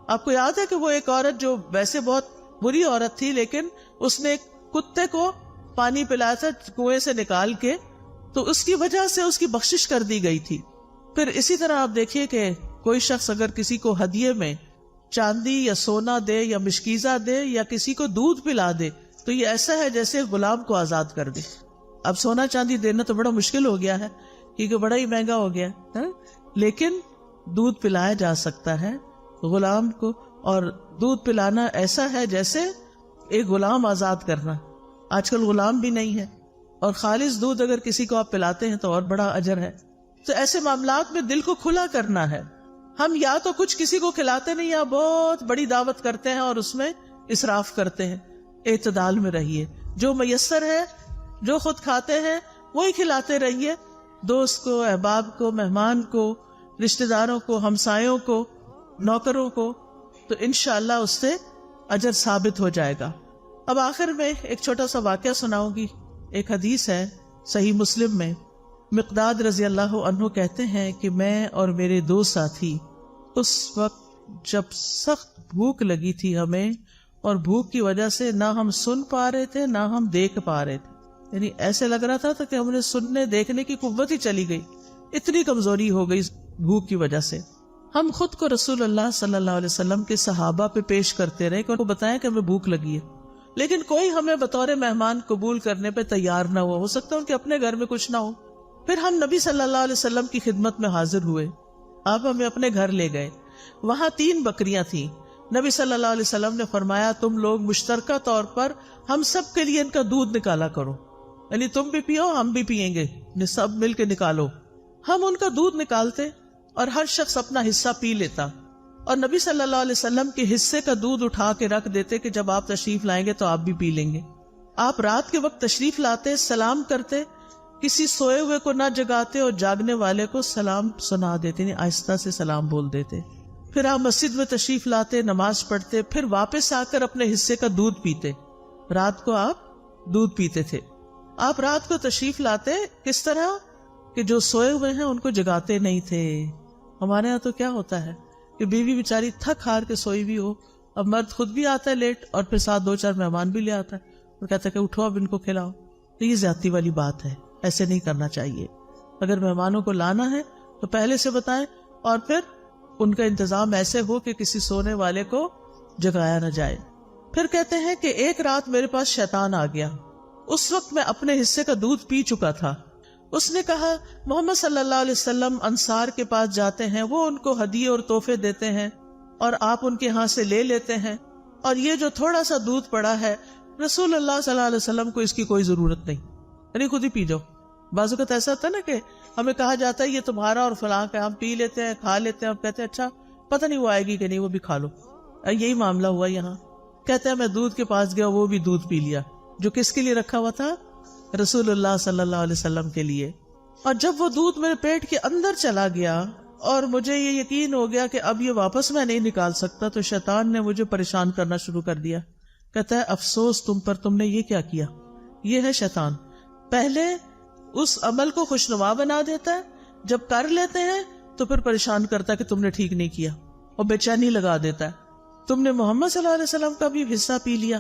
آپ کو یاد ہے کہ وہ ایک عورت جو ویسے بہت بری عورت تھی لیکن اس نے ایک کتے کو پانی پلایا تھا کنویں سے نکال کے، تو اس کی وجہ سے اس کی بخشش کر دی گئی تھی. پھر اسی طرح آپ دیکھیے کہ کوئی شخص اگر کسی کو ہدیے میں چاندی یا سونا دے یا مشکیزہ دے یا کسی کو دودھ پلا دے تو یہ ایسا ہے جیسے غلام کو آزاد کر دے. اب سونا چاندی دینا تو بڑا مشکل ہو گیا ہے کیونکہ بڑا ہی مہنگا ہو گیا ہے، لیکن دودھ پلایا جا سکتا ہے غلام کو. اور دودھ پلانا ایسا ہے جیسے ایک غلام آزاد کرنا. آج کل غلام بھی نہیں ہے اور خالص دودھ اگر کسی کو آپ پلاتے ہیں تو اور بڑا اجر ہے. تو ایسے معاملات میں دل کو کھلا کرنا ہے. ہم یا تو کچھ کسی کو کھلاتے نہیں یا بہت بڑی دعوت کرتے ہیں اور اس میں اسراف کرتے ہیں. اعتدال میں رہیے، جو میسر ہے جو خود کھاتے ہیں وہی کھلاتے رہیے. دوست کو، احباب کو، مہمان کو، رشتہ داروں کو، ہمسایوں کو، نوکروں کو، تو انشاءاللہ اس سے اجر ثابت ہو جائے گا. اب آخر میں ایک چھوٹا سا واقعہ سناؤں گی. ایک حدیث ہے صحیح مسلم میں، مقداد رضی اللہ عنہ کہتے ہیں کہ میں اور میرے دو ساتھی اس وقت جب سخت بھوک لگی تھی ہمیں، اور بھوک کی وجہ سے نہ ہم سن پا رہے تھے نہ ہم دیکھ پا رہے تھے، یعنی ایسے لگ رہا تھا کہ ہم نے سننے دیکھنے کی قوت ہی چلی گئی، اتنی کمزوری ہو گئی بھوک کی وجہ سے۔ ہم خود کو رسول اللہ صلی اللہ علیہ وسلم کے صحابہ پہ پیش کرتے رہے کہ ان کو بتائیں کہ ہمیں بھوک لگی ہے، لیکن کوئی ہمیں بطور مہمان قبول کرنے پہ تیار نہ ہوا، ہو سکتا ہے ان کے اپنے گھر میں کچھ نہ ہو۔ پھر ہم نبی صلی اللہ علیہ وسلم کی خدمت میں حاضر ہوئے، آپ ہمیں اپنے گھر لے گئے، وہاں 3 بکریاں تھیں۔ نبی صلی اللہ علیہ وسلم نے فرمایا تم لوگ مشترکہ طور پر ہم سب کے لیے ان کا دودھ نکالا کرو، یعنی تم بھی پیو ہم بھی پیئیں گے، سب مل کے نکالو۔ ہم ان کا دودھ نکالتے اور ہر شخص اپنا حصہ پی لیتا، اور نبی صلی اللہ علیہ وسلم کے حصے کا دودھ اٹھا کے رکھ دیتے کہ جب آپ تشریف لائیں گے تو آپ بھی پی لیں گے۔ آپ رات کے وقت تشریف لاتے، سلام کرتے، کسی سوئے ہوئے کو نہ جگاتے اور جاگنے والے کو سلام سنا دیتے، یعنی آہستہ سے سلام بول دیتے۔ پھر آپ مسجد میں تشریف لاتے، نماز پڑھتے، پھر واپس آ کر اپنے حصے کا دودھ پیتے۔ رات کو آپ دودھ پیتے تھے۔ آپ رات کو تشریف لاتے کس طرح کہ جو سوئے ہوئے ہیں ان کو جگاتے نہیں تھے۔ ہمارے ہاں تو کیا ہوتا ہے کہ بیوی بیچاری تھک ہار کے سوئی بھی ہو، اب مرد خود بھی آتا ہے لیٹ اور پھر ساتھ 2-4 مہمان بھی لے آتا ہے اور کہتا ہے کہ اٹھو اب ان کو کھلاؤ۔ تو یہ زیادتی والی بات ہے، ایسے نہیں کرنا چاہیے۔ اگر مہمانوں کو لانا ہے تو پہلے سے بتائیں، اور پھر ان کا انتظام ایسے ہو کہ کسی سونے والے کو جگایا نہ جائے۔ پھر کہتے ہیں کہ ایک رات میرے پاس شیطان آ گیا، اس وقت میں اپنے حصے کا دودھ پی چکا تھا۔ اس نے کہا محمد صلی اللہ علیہ وسلم انصار کے پاس جاتے ہیں، وہ ان کو ہدیے اور تحفے دیتے ہیں اور آپ ان کے ہاں سے لے لیتے ہیں، اور یہ جو تھوڑا سا دودھ پڑا ہے رسول اللہ صلی اللہ علیہ وسلم کو اس کی کوئی ضرورت نہیں، یعنی خود ہی پی جاؤ۔ بعض اوقات ایسا ہوتا ہے نا کہ ہمیں کہا جاتا ہے یہ تمہارا اور فلاں کا، ہم پی لیتے ہیں کھا لیتے ہیں، ہم کہتے ہیں اچھا پتہ نہیں وہ آئے گی کہ نہیں، وہ بھی کھا لو۔ یہی معاملہ ہوا یہاں، کہتے ہیں میں دودھ کے پاس گیا، وہ بھی دودھ پی لیا جو کس کے لیے رکھا ہوا تھا، رسول اللہ صلی اللہ علیہ وسلم کے لیے۔ اور جب وہ دودھ میرے پیٹ کے اندر چلا گیا اور مجھے یہ یقین ہو گیا کہ اب یہ واپس میں نہیں نکال سکتا، تو شیطان نے مجھے پریشان کرنا شروع کر دیا۔ کہتا ہے افسوس تم پر، تم نے یہ کیا کیا۔ یہ ہے شیطان، پہلے اس عمل کو خوشنما بنا دیتا ہے، جب کر لیتے ہیں تو پھر پریشان کرتا ہے کہ تم نے ٹھیک نہیں کیا، اور بے چینی لگا دیتا ہے۔ تم نے محمد صلی اللہ علیہ وسلم کا بھی حصہ پی لیا،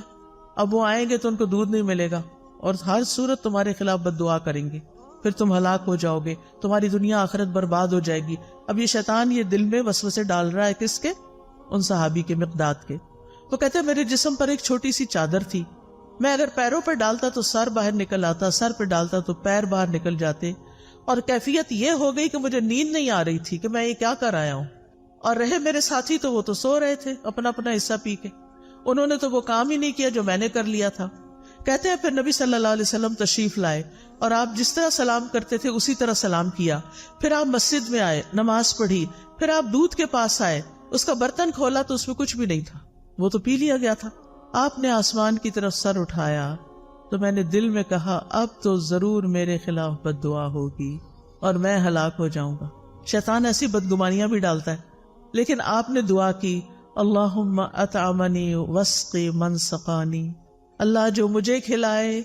اب وہ آئیں گے تو ان کو دودھ نہیں ملے گا اور ہر صورت تمہارے خلاف بد دعا کریں گے، پھر تم ہلاک ہو جاؤ گے، تمہاری دنیا آخرت برباد ہو جائے گی۔ اب یہ شیطان یہ دل میں وسوسے ڈال رہا ہے، کس کے؟ ان صحابی کے، مقداد کے۔ وہ کہتے ہیں میرے جسم پر ایک چھوٹی سی چادر تھی، میں اگر پیروں پر ڈالتا تو سر باہر نکل آتا، سر پہ ڈالتا تو پیر باہر نکل جاتے، اور کیفیت یہ ہو گئی کہ مجھے نیند نہیں آ رہی تھی کہ میں یہ کیا کر آیا ہوں۔ اور رہے میرے ساتھی تو وہ تو سو رہے تھے اپنا اپنا حصہ پی کے، انہوں نے تو وہ کام ہی نہیں کیا جو میں نے کر لیا تھا۔ کہتے ہیں پھر نبی صلی اللہ علیہ وسلم تشریف لائے اور آپ جس طرح سلام کرتے تھے اسی طرح سلام کیا، پھر آپ مسجد میں آئے، نماز پڑھی، پھر آپ دودھ کے پاس آئے، اس کا برتن کھولا تو اس میں کچھ بھی نہیں تھا، وہ تو پی لیا گیا تھا۔ آپ نے آسمان کی طرف سر اٹھایا تو میں نے دل میں کہا اب تو ضرور میرے خلاف بد دعا ہوگی اور میں ہلاک ہو جاؤں گا۔ شیطان ایسی بدگمانیاں بھی ڈالتا ہے، لیکن آپ نے دعا کی اللہم اطعمنی واسقی من سقانی، اللہ جو مجھے کھلائے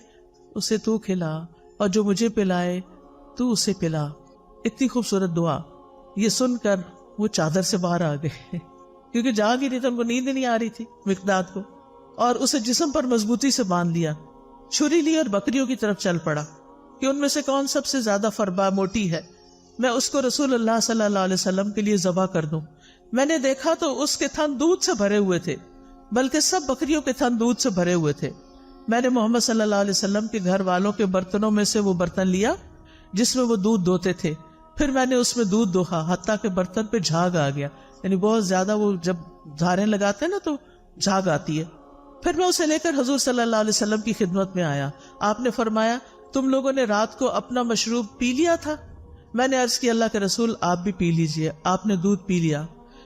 اسے تو کھلا اور جو مجھے پلائے تو اسے پلا۔ اتنی خوبصورت دعا، یہ سن کر وہ چادر سے باہر آ گئے کیونکہ جاگ ہی نہیں تھا، ان کو نیند نہیں آ رہی تھی مقداد کو، اور اسے جسم پر مضبوطی سے باندھ لیا، چھری لی اور بکریوں کی طرف چل پڑا کہ ان میں سے کون سب سے زیادہ فربا موٹی ہے، میں اس کو رسول اللہ صلی اللہ علیہ وسلم کے لیے ذبح کر دوں۔ میں نے دیکھا تو اس کے تھن دودھ سے بھرے ہوئے تھے، بلکہ سب بکریوں کے تھن دودھ سے بھرے ہوئے تھے۔ میں نے محمد صلی اللہ علیہ وسلم کے گھر والوں کے برتنوں میں سے وہ برتن لیا جس میں وہ دودھ دوتے تھے، پھر میں نے اس میں دودھ دوہا حتیٰ کہ برتن پہ جھاگ آ گیا، یعنی بہت زیادہ وہ جب دھاریں لگاتے ہیں نا تو جھاگ آتی ہے۔ پھر میں اسے لے کر حضور صلی اللہ علیہ وسلم کی خدمت میں آیا، آپ نے فرمایا تم لوگوں نے رات کو اپنا مشروب پی لیا تھا؟ میں نے عرض کی اللہ کے رسول آپ بھی پی لیجئے۔ آپ نے دودھ پی لیا،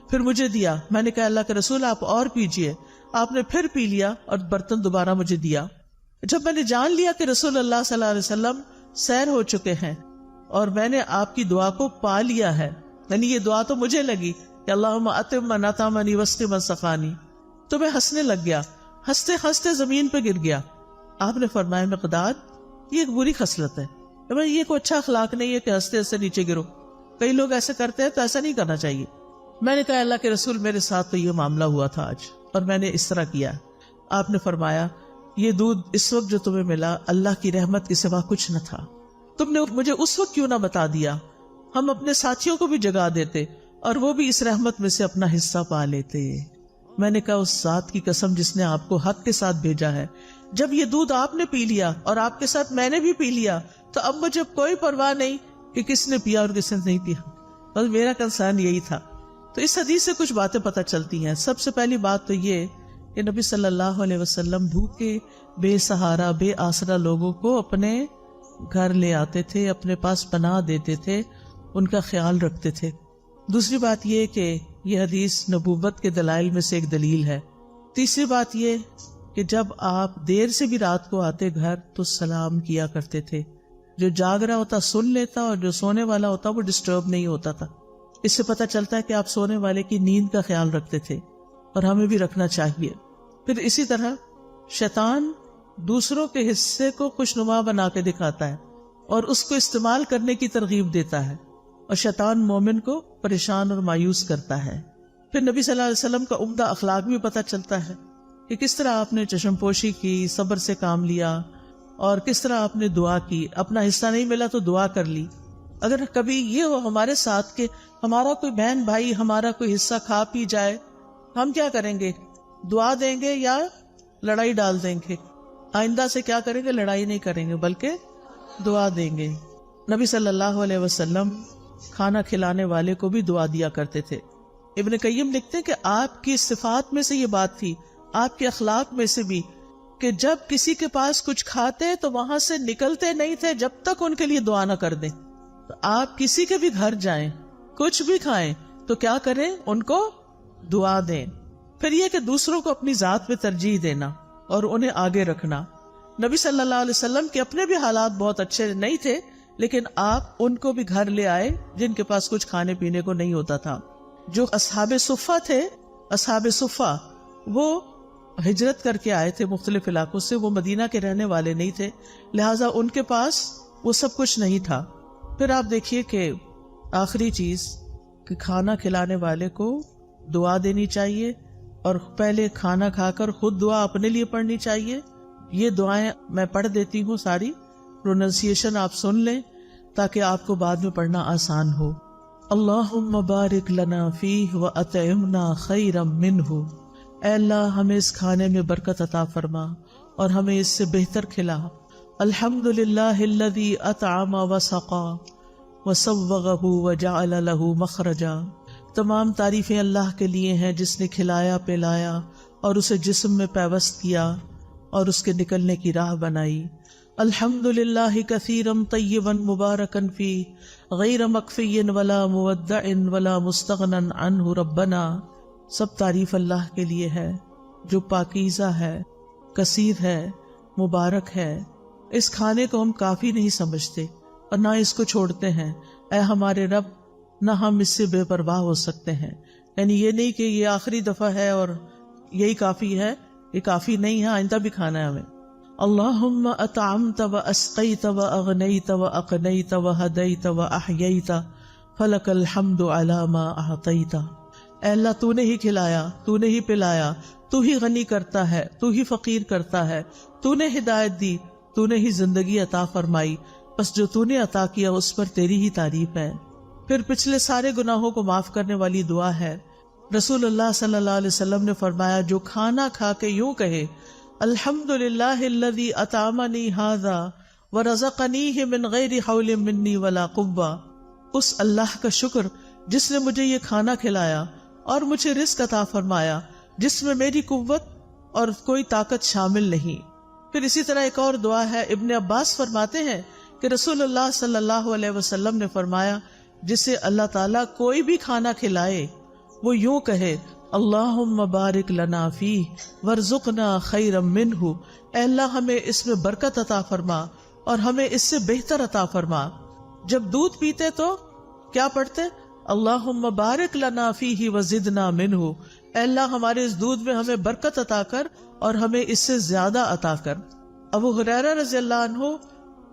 پھر مجھے دیا، میں نے کہا اللہ کے رسول آپ اور پیجئے، آپ نے پھر پی لیا اور برتن دوبارہ مجھے دیا۔ جب میں نے جان لیا کہ رسول اللہ صلی اللہ علیہ وسلم سیر ہو چکے ہیں اور میں نے آپ کی دعا کو پا لیا ہے، یعنی یہ دعا تو مجھے لگی کہ اللہم اتم من اطعمنی واسقی من سقانی، تو میں ہنسنے لگ گیا، ہنستے ہنستے زمین پہ گر گیا۔ آپ نے فرمایا مقداد یہ ایک بری خصلت ہے، یہ کوئی اچھا اخلاق نہیں ہے کہ ہنستے ہنستے نیچے گرو، کئی لوگ ایسے کرتے ہیں تو ایسا نہیں کرنا چاہیے، میں نے کہا اللہ کے رسول میرے ساتھ تو یہ معاملہ ہوا تھا آج اور میں نے اس طرح کیا. آپ نے فرمایا یہ دودھ اس وقت جو تمہیں ملا اللہ کی رحمت کے سوا کچھ نہ تھا. تم نے مجھے اس وقت کیوں نہ بتا دیا؟ ہم اپنے ساتھیوں کو بھی جگا دیتے اور وہ بھی اس رحمت میں سے اپنا حصہ پا لیتے. میں نے کہا اس ذات کی قسم جس نے آپ کو حق کے ساتھ بھیجا ہے، جب یہ دودھ آپ نے پی لیا اور آپ کے ساتھ میں نے بھی پی لیا تو اب مجھے کوئی پرواہ نہیں کہ کس نے پیا اور کس نے نہیں پیا. بس میرا کنسرن یہی تھا. تو اس حدیث سے کچھ باتیں پتہ چلتی ہیں. سب سے پہلی بات تو یہ کہ نبی صلی اللہ علیہ وسلم بھوکے بے سہارا بے آسرا لوگوں کو اپنے گھر لے آتے تھے، اپنے پاس پناہ دیتے تھے، ان کا خیال رکھتے تھے. دوسری بات یہ کہ یہ حدیث نبوت کے دلائل میں سے ایک دلیل ہے. تیسری بات یہ کہ جب آپ دیر سے بھی رات کو آتے گھر تو سلام کیا کرتے تھے. جو جاگ رہا ہوتا سن لیتا اور جو سونے والا ہوتا وہ ڈسٹرب نہیں ہوتا تھا. اس سے پتہ چلتا ہے کہ آپ سونے والے کی نیند کا خیال رکھتے تھے اور ہمیں بھی رکھنا چاہیے. پھر اسی طرح شیطان دوسروں کے حصے کو خوشنما بنا کے دکھاتا ہے اور اس کو استعمال کرنے کی ترغیب دیتا ہے، اور شیطان مومن کو پریشان اور مایوس کرتا ہے. پھر نبی صلی اللہ علیہ وسلم کا عمدہ اخلاق بھی پتہ چلتا ہے کہ کس طرح آپ نے چشم پوشی کی، صبر سے کام لیا، اور کس طرح آپ نے دعا کی. اپنا حصہ نہیں ملا تو دعا کر لی. اگر کبھی یہ ہو ہمارے ساتھ کہ ہمارا کوئی بہن بھائی ہمارا کوئی حصہ کھا پی جائے، ہم کیا کریں گے؟ دعا دیں گے یا لڑائی ڈال دیں گے؟ آئندہ سے کیا کریں گے؟ لڑائی نہیں کریں گے بلکہ دعا دیں گے. نبی صلی اللہ علیہ وسلم کھانا کھلانے والے کو بھی دعا دیا کرتے تھے. ابن قیم لکھتے ہیں کہ آپ کی صفات میں سے یہ بات تھی، آپ کے اخلاق میں سے بھی، کہ جب کسی کے پاس کچھ کھاتے تو وہاں سے نکلتے نہیں تھے جب تک ان کے لیے دعا نہ کر دیں. تو آپ کسی کے بھی گھر جائیں، کچھ بھی کھائیں تو کیا کریں؟ ان کو دعا دیں. پھر یہ کہ دوسروں کو اپنی ذات میں ترجیح دینا اور انہیں آگے رکھنا. نبی صلی اللہ علیہ وسلم کے اپنے بھی حالات بہت اچھے نہیں تھے، لیکن آپ ان کو بھی گھر لے آئے جن کے پاس کچھ کھانے پینے کو نہیں ہوتا تھا. جو اصحاب صفہ تھے، اصحاب صفہ وہ ہجرت کر کے آئے تھے مختلف علاقوں سے، وہ مدینہ کے رہنے والے نہیں تھے، لہٰذا ان کے پاس وہ سب کچھ نہیں تھا. پھر آپ دیکھیے کہ آخری چیز کہ کھانا کھلانے والے کو دعا دینی چاہیے اور پہلے کھانا کھا کر خود دعا اپنے لیے پڑھنی چاہیے. یہ دعائیں میں پڑھ دیتی ہوں، ساری پروننسیشن آپ سن لیں تاکہ آپ کو بعد میں پڑھنا آسان ہو. اللہم بارک لنا فیہ واطعمنا خیرا منہ. اے اللہ ہمیں اس کھانے میں برکت عطا فرما اور ہمیں اس سے بہتر کھلا. الحمدللہ الذی اطعم وسقا وسوغہ وجعل لہ مخرجا. تمام تعریفیں اللہ کے لیے ہیں جس نے کھلایا پلایا اور اسے جسم میں پیوست کیا اور اس کے نکلنے کی راہ بنائی. الحمدللہ کثیرا طیبا مبارکا فی غیر مکفی ولا مودع ولا مستغنا عنہ ربنا. سب تعریف اللہ کے لیے ہے جو پاکیزہ ہے، کثیر ہے، مبارک ہے. اس کھانے کو ہم کافی نہیں سمجھتے اور نہ اس کو چھوڑتے ہیں. اے ہمارے رب، نہ ہم اس سے بے پرواہ ہو سکتے ہیں. یعنی یہ نہیں کہ یہ آخری دفعہ ہے اور یہی کافی ہے، یہ کافی نہیں ہے، آئندہ بھی کھانا ہے ہمیں. اللہم اطعمت و اسقیت و اغنیت و اقنیت و ہدیت و احییت فلک الحمد علی ما اعطیت. اے اللہ تو نے ہی کھلایا، تو نے ہی پلایا، تو ہی غنی کرتا ہے، تو ہی فقیر کرتا ہے، تو نے ہدایت دی، تو نے ہی زندگی عطا فرمائی، بس جو تو نے عطا کیا اس پر تیری ہی تعریف ہے. پھر پچھلے سارے گناہوں کو معاف کرنے والی دعا ہے. رسول اللہ صلی اللہ علیہ وسلم نے فرمایا جو کھانا کھا کے یوں کہے الحمدللہ الذی اطعمنی ھذا ورزقنیہ من غیر حول منی ولا قوہ. اس اللہ کا شکر جس نے مجھے یہ کھانا کھلایا اور مجھے رزق عطا فرمایا جس میں میری قوت اور کوئی طاقت شامل نہیں. پھر اسی طرح ایک اور دعا ہے. ابن عباس فرماتے ہیں کہ رسول اللہ صلی اللہ علیہ وسلم نے فرمایا جسے اللہ تعالیٰ کوئی بھی کھانا کھلائے وہ یوں کہے اللہم بارک لنا فیہ ورزقنا خیرا منہ. اے اللہ ہمیں اس میں برکت عطا فرما اور ہمیں اس سے بہتر عطا فرما. جب دودھ پیتے تو کیا پڑھتے؟ اللہم بارک لنا فیہ وزدنا منہ. اے اللہ ہمارے اس دودھ میں ہمیں برکت عطا کر اور ہمیں اس سے زیادہ عطا کر. ابو ہریرہ رضی اللہ عنہ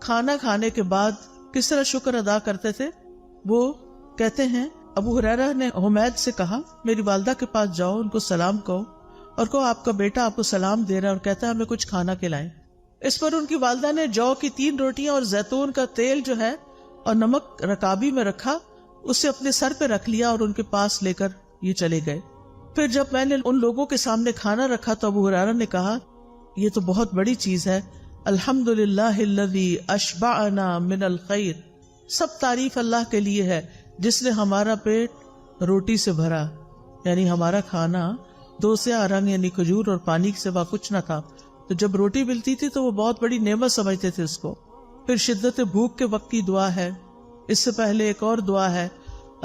کھانا کھانے کے بعد کس طرح شکر ادا کرتے تھے؟ وہ کہتے ہیں ابو ہریرہ نے حمید سے کہا میری والدہ کے پاس جاؤ، ان کو سلام کہو اور کہو آپ کا بیٹا آپ کو سلام دے رہا ہے اور کہتا ہے ہمیں کچھ کھانا کھلائیں۔ اس پر ان کی والدہ نے جو کی 3 روٹیاں اور زیتون کا تیل جو ہے اور نمک رکابی میں رکھا، اسے اپنے سر پہ رکھ لیا اور ان کے پاس لے کر یہ چلے گئے۔ پھر جب میں نے ان لوگوں کے سامنے کھانا رکھا تو ابو ہریرہ نے کہا یہ تو بہت بڑی چیز ہے، الحمدللہ الذی اشبعنا من الخیر، سب تعریف اللہ کے لیے ہے جس نے ہمارا پیٹ روٹی سے بھرا، یعنی ہمارا کھانا 2 سیاہ رنگ یعنی کھجور اور پانی کے سوا کچھ نہ تھا، تو جب روٹی ملتی تھی تو وہ بہت بڑی نعمت سمجھتے تھے اس کو۔ پھر شدت بھوک کے وقت کی دعا ہے، اس سے پہلے ایک اور دعا ہے،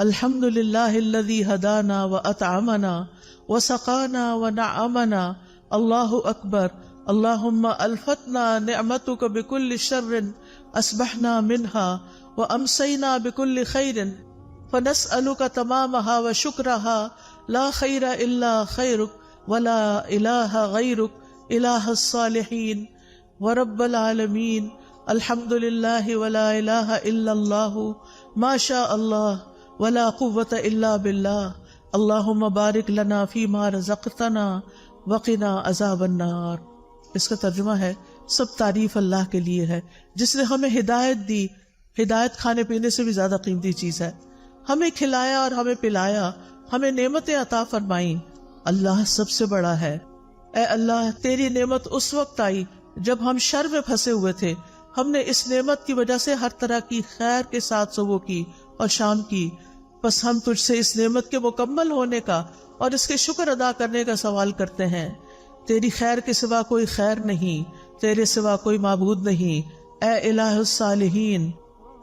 الحمدللہ الذی ہدانا واطعمنا وسقانا ونعمنا، اللہ اکبر، اللہم الفتنا نعمتک بکل شر اصبحنا منها وامسینا بکل خیر فنسألک تمامها وشکرها لا خیر الا خیرک ولا الہ غیرک الہ الصالحین ورب العالمین، الحمدللہ ولا الہ الا اللہ ما شاء اللہ ولا قوة الا باللہ، اللہم بارک لنا فیما رزقتنا وقنا عذاب النار۔ اس کا ترجمہ ہے سب تعریف اللہ کے لیے ہے جس نے ہمیں ہدایت دی، ہدایت کھانے پینے سے بھی زیادہ قیمتی چیز ہے، ہمیں کھلایا اور ہمیں پلایا، ہمیں نعمتیں عطا فرمائیں، اللہ سب سے بڑا ہے۔ اے اللہ تیری نعمت اس وقت آئی جب ہم شر میں پھنسے ہوئے تھے، ہم نے اس نعمت کی وجہ سے ہر طرح کی خیر کے ساتھ صبح کی اور شام کی، بس ہم تجھ سے اس نعمت کے مکمل ہونے کا اور اس کے شکر ادا کرنے کا سوال کرتے ہیں۔ تیری خیر کے سوا کوئی خیر نہیں، تیرے سوا کوئی معبود نہیں، اے الہ الصالحین،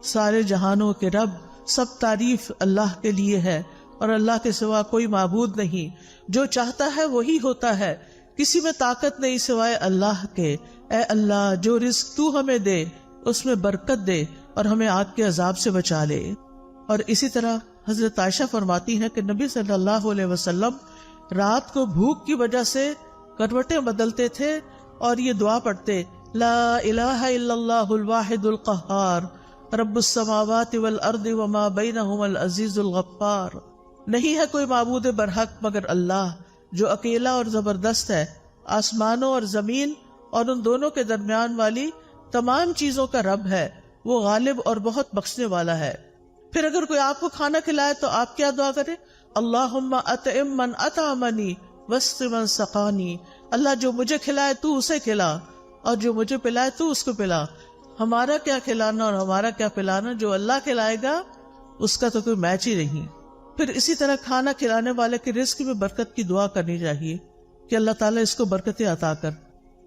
سارے جہانوں کے رب، سب تعریف اللہ کے لیے ہے اور اللہ کے سوا کوئی معبود نہیں، جو چاہتا ہے وہی ہوتا ہے، کسی میں طاقت نہیں سوائے اللہ کے۔ اے اللہ جو رزق تو ہمیں دے اس میں برکت دے اور ہمیں آگ کے عذاب سے بچا لے۔ اور اسی طرح حضرت عائشہ فرماتی ہیں کہ نبی صلی اللہ علیہ وسلم رات کو بھوک کی وجہ سے کروٹیں بدلتے تھے اور یہ دعا پڑھتے، لا الہ الا اللہ الواحد القہار رب السماوات والارض وما بینہما العزیز الغفار، نہیں ہے کوئی معبود برحق مگر اللہ جو اکیلا اور زبردست ہے، آسمانوں اور زمین اور ان دونوں کے درمیان والی تمام چیزوں کا رب ہے، وہ غالب اور بہت بخشنے والا ہے۔ پھر اگر کوئی آپ کو کھانا کھلائے تو آپ کیا دعا کریں؟ اللہم اطعم من اطعمنی واسق من سقانی، اللہ جو مجھے کھلائے تو اسے کھلا اور جو مجھے پلائے تو اس کو پلا۔ ہمارا کیا کھلانا اور ہمارا کیا پلانا، جو اللہ کھلائے گا اس کا تو کوئی میچ ہی نہیں۔ پھر اسی طرح کھانا کھلانے والے کے رزق میں برکت کی دعا کرنی چاہیے کہ اللہ تعالیٰ اس کو برکتیں عطا کر۔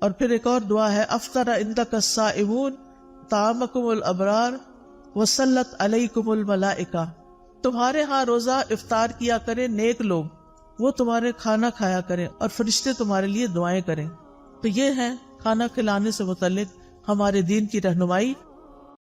اور پھر ایک اور دعا ہے، افطر عندک الصائمون طعامکم الابرار وصلت علیکم الملائکہ، تمہارے ہاں روزہ افطار کیا کریں نیک لوگ، وہ تمہارے کھانا کھایا کریں اور فرشتے تمہارے لیے دعائیں کریں۔ تو یہ ہے کھانا کھلانے سے متعلق ہمارے دین کی رہنمائی۔